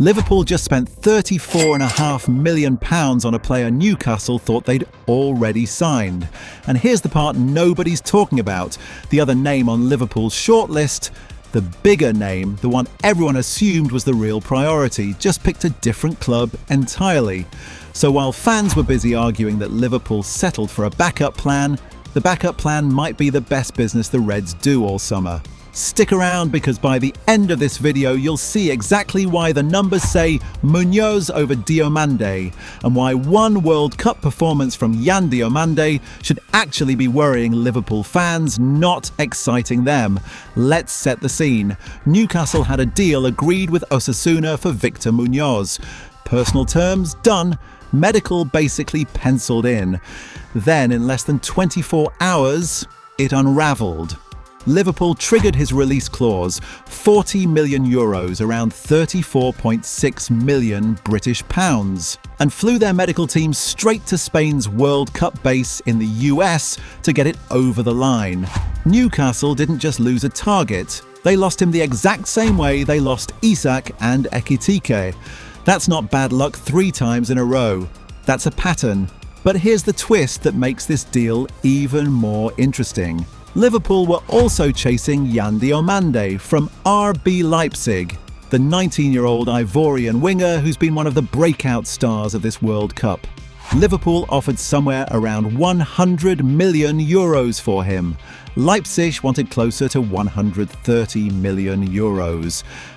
Liverpool just spent £34.5 million on a player Newcastle thought they'd already signed. And here's the part nobody's talking about. The other name on Liverpool's shortlist, the bigger name, the one everyone assumed was the real priority, just picked a different club entirely. So while fans were busy arguing that Liverpool settled for a backup plan, the backup plan might be the best business the Reds do all summer. Stick around, because by the end of this video you'll see exactly why the numbers say Munoz over Diomande, and why one World Cup performance from Yan Diomandé should actually be worrying Liverpool fans, not exciting them. Let's set the scene. Newcastle had a deal agreed with Osasuna for Victor Muñoz. Personal terms done. Medical basically penciled in. Then, in less than 24 hours, it unravelled. Liverpool triggered his release clause, €40 million, around 34.6 million British pounds, and flew their medical team straight to Spain's World Cup base in the US to get it over the line. Newcastle didn't just lose a target, they lost him the exact same way they lost Isak and Ekitike. That's not bad luck 3 times in a row. That's a pattern. But here's the twist that makes this deal even more interesting. Liverpool were also chasing Yan Diomandé from RB Leipzig, the 19-year-old Ivorian winger who's been one of the breakout stars of this World Cup. Liverpool offered somewhere around €100 million for him. Leipzig wanted closer to €130 million.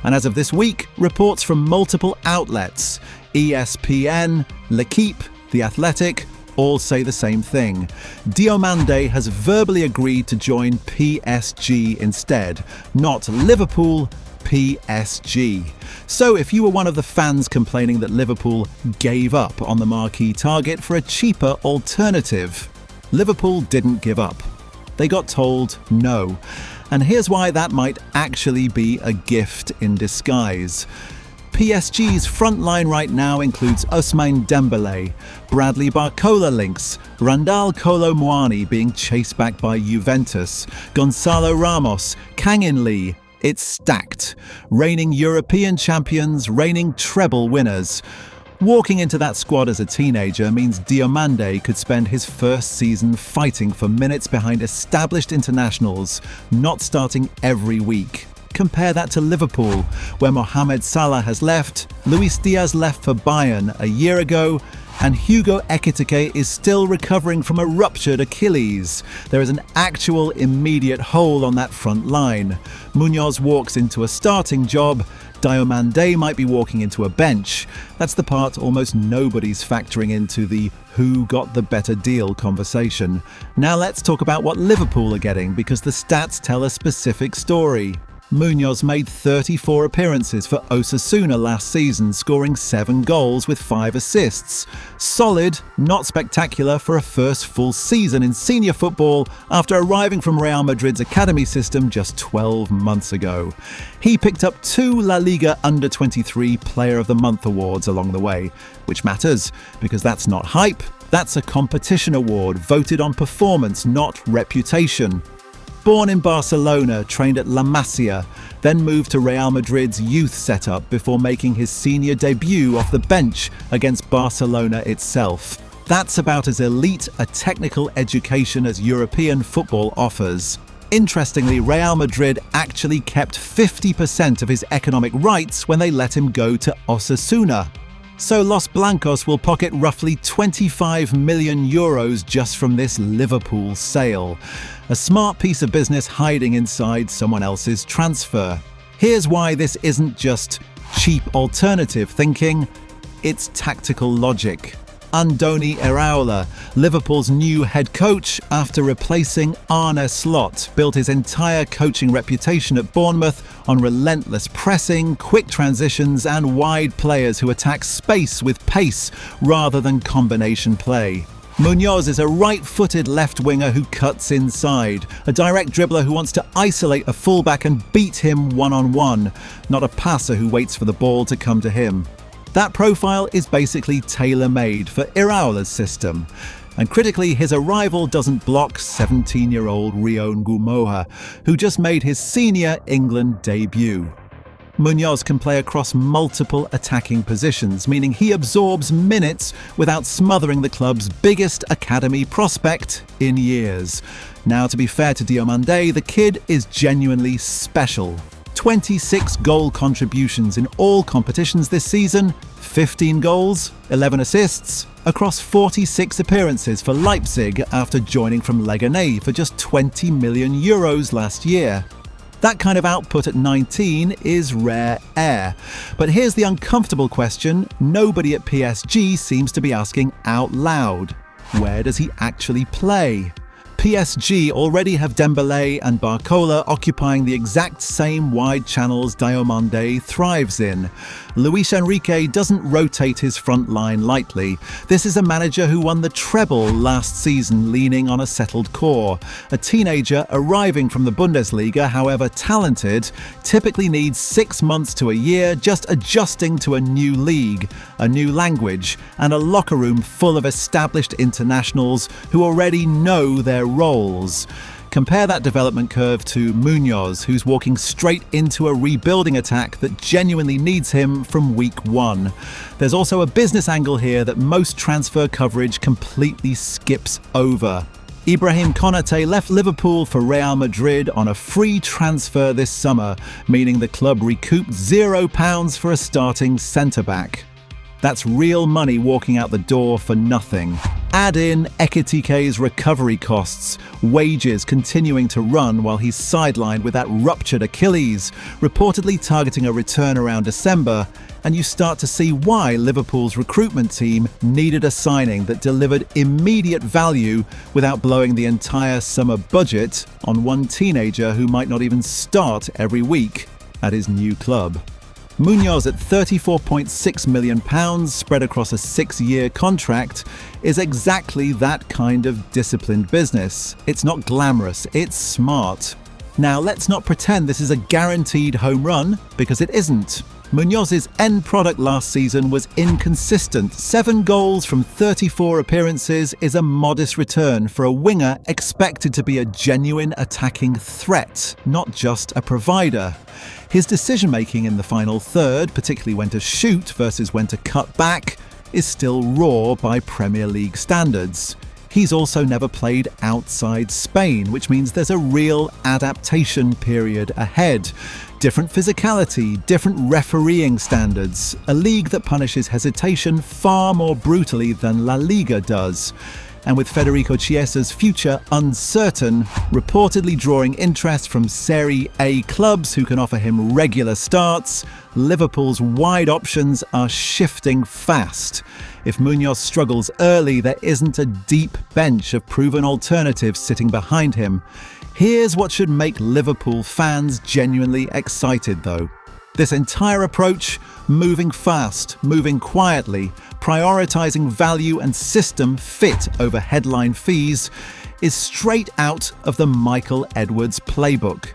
And as of this week, reports from multiple outlets, ESPN, L'Equipe, The Athletic, all say the same thing. Diomande has verbally agreed to join PSG instead, not Liverpool, PSG. So if you were one of the fans complaining that Liverpool gave up on the marquee target for a cheaper alternative, Liverpool didn't give up. They got told no. And here's why that might actually be a gift in disguise. PSG's front line right now includes Ousmane Dembélé, Bradley Barcola links, Randal Kolo Muani being chased back by Juventus, Gonzalo Ramos, Kang In Lee. It's stacked. Reigning European champions, reigning treble winners. Walking into that squad as a teenager means Diomande could spend his first season fighting for minutes behind established internationals, not starting every week. Compare that to Liverpool, where Mohamed Salah has left, Luis Diaz left for Bayern a year ago, and Hugo Ekitike is still recovering from a ruptured Achilles. There is an actual immediate hole on that front line. Munoz walks into a starting job, Diomande might be walking into a bench. That's the part almost nobody's factoring into the who got the better deal conversation. Now let's talk about what Liverpool are getting, because the stats tell a specific story. Munoz made 34 appearances for Osasuna last season, scoring 7 goals with 5 assists. Solid, not spectacular for a first full season in senior football after arriving from Real Madrid's academy system just 12 months ago. He picked up 2 La Liga Under-23 Player of the Month awards along the way, which matters because that's not hype, that's a competition award voted on performance, not reputation. Born in Barcelona, trained at La Masia, then moved to Real Madrid's youth setup before making his senior debut off the bench against Barcelona itself. That's about as elite a technical education as European football offers. Interestingly, Real Madrid actually kept 50% of his economic rights when they let him go to Osasuna. So Los Blancos will pocket roughly €25 million just from this Liverpool sale. A smart piece of business hiding inside someone else's transfer. Here's why this isn't just cheap alternative thinking, it's tactical logic. Andoni Iraola, Liverpool's new head coach after replacing Arne Slot, built his entire coaching reputation at Bournemouth on relentless pressing, quick transitions and wide players who attack space with pace rather than combination play. Munoz is a right-footed left winger who cuts inside, a direct dribbler who wants to isolate a fullback and beat him one-on-one, not a passer who waits for the ball to come to him. That profile is basically tailor-made for Iraola's system. And critically, his arrival doesn't block 17-year-old Rio Ngumoha, who just made his senior England debut. Munoz can play across multiple attacking positions, meaning he absorbs minutes without smothering the club's biggest academy prospect in years. Now, to be fair to Diomande, the kid is genuinely special. 26 goal contributions in all competitions this season, 15 goals, 11 assists, across 46 appearances for Leipzig after joining from Leganes for just €20 million last year. That kind of output at 19 is rare air. But here's the uncomfortable question nobody at PSG seems to be asking out loud. Where does he actually play? PSG already have Dembélé and Barcola occupying the exact same wide channels Diomande thrives in. Luis Enrique doesn't rotate his front line lightly. This is a manager who won the treble last season leaning on a settled core. A teenager arriving from the Bundesliga, however talented, typically needs 6 months to a year just adjusting to a new league, a new language, and a locker room full of established internationals who already know their roles. Compare that development curve to Munoz, who's walking straight into a rebuilding attack that genuinely needs him from week one. There's also a business angle here that most transfer coverage completely skips over. Ibrahim Konate left Liverpool for Real Madrid on a free transfer this summer, meaning the club recouped £0 for a starting centre-back. That's real money walking out the door for nothing. Add in Ekitike's recovery costs, wages continuing to run while he's sidelined with that ruptured Achilles, reportedly targeting a return around December, and you start to see why Liverpool's recruitment team needed a signing that delivered immediate value without blowing the entire summer budget on one teenager who might not even start every week at his new club. Munoz at £34.6 million spread across a 6-year contract is exactly that kind of disciplined business. It's not glamorous, it's smart. Now, let's not pretend this is a guaranteed home run, because it isn't. Munoz's end product last season was inconsistent. 7 goals from 34 appearances is a modest return for a winger expected to be a genuine attacking threat, not just a provider. His decision-making in the final third, particularly when to shoot versus when to cut back, is still raw by Premier League standards. He's also never played outside Spain, which means there's a real adaptation period ahead. Different physicality, different refereeing standards, a league that punishes hesitation far more brutally than La Liga does. And with Federico Chiesa's future uncertain, reportedly drawing interest from Serie A clubs who can offer him regular starts, Liverpool's wide options are shifting fast. If Munoz struggles early, there isn't a deep bench of proven alternatives sitting behind him. Here's what should make Liverpool fans genuinely excited, though. This entire approach, moving fast, moving quietly, prioritising value and system fit over headline fees, is straight out of the Michael Edwards playbook.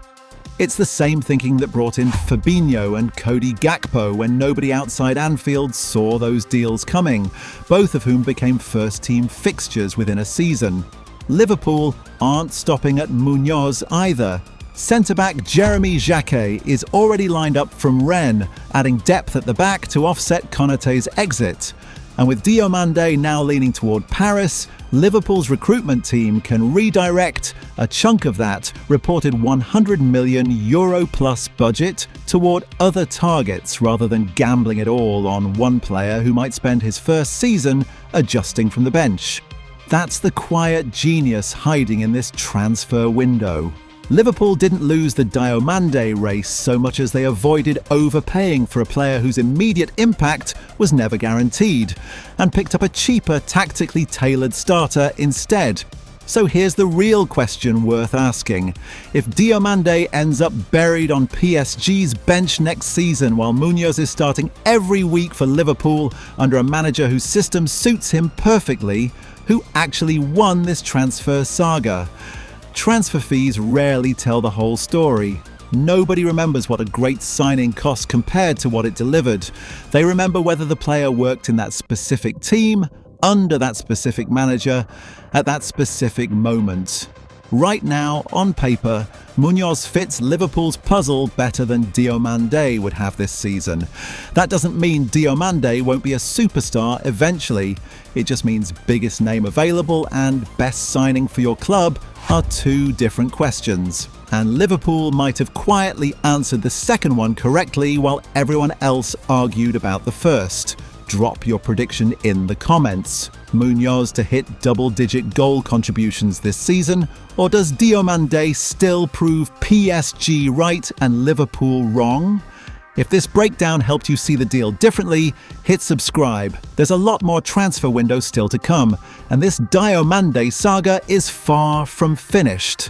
It's the same thinking that brought in Fabinho and Cody Gakpo when nobody outside Anfield saw those deals coming, both of whom became first-team fixtures within a season. Liverpool aren't stopping at Munoz either. Centre-back Jeremy Jacquet is already lined up from Rennes, adding depth at the back to offset Konaté's exit. And with Diomande now leaning toward Paris, Liverpool's recruitment team can redirect a chunk of that reported €100 million plus budget toward other targets rather than gambling it all on one player who might spend his first season adjusting from the bench. That's the quiet genius hiding in this transfer window. Liverpool didn't lose the Diomande race so much as they avoided overpaying for a player whose immediate impact was never guaranteed, and picked up a cheaper, tactically tailored starter instead. So here's the real question worth asking. If Diomande ends up buried on PSG's bench next season while Munoz is starting every week for Liverpool under a manager whose system suits him perfectly, who actually won this transfer saga? Transfer fees rarely tell the whole story. Nobody remembers what a great signing cost compared to what it delivered. They remember whether the player worked in that specific team, under that specific manager, at that specific moment. Right now, on paper, Munoz fits Liverpool's puzzle better than Diomande would have this season. That doesn't mean Diomande won't be a superstar eventually. It just means biggest name available and best signing for your club are two different questions. And Liverpool might have quietly answered the second one correctly while everyone else argued about the first. Drop your prediction in the comments. Munoz to hit double-digit goal contributions this season, or does Diomande still prove PSG right and Liverpool wrong? If this breakdown helped you see the deal differently, hit subscribe. There's a lot more transfer window still to come, and this Diomande saga is far from finished.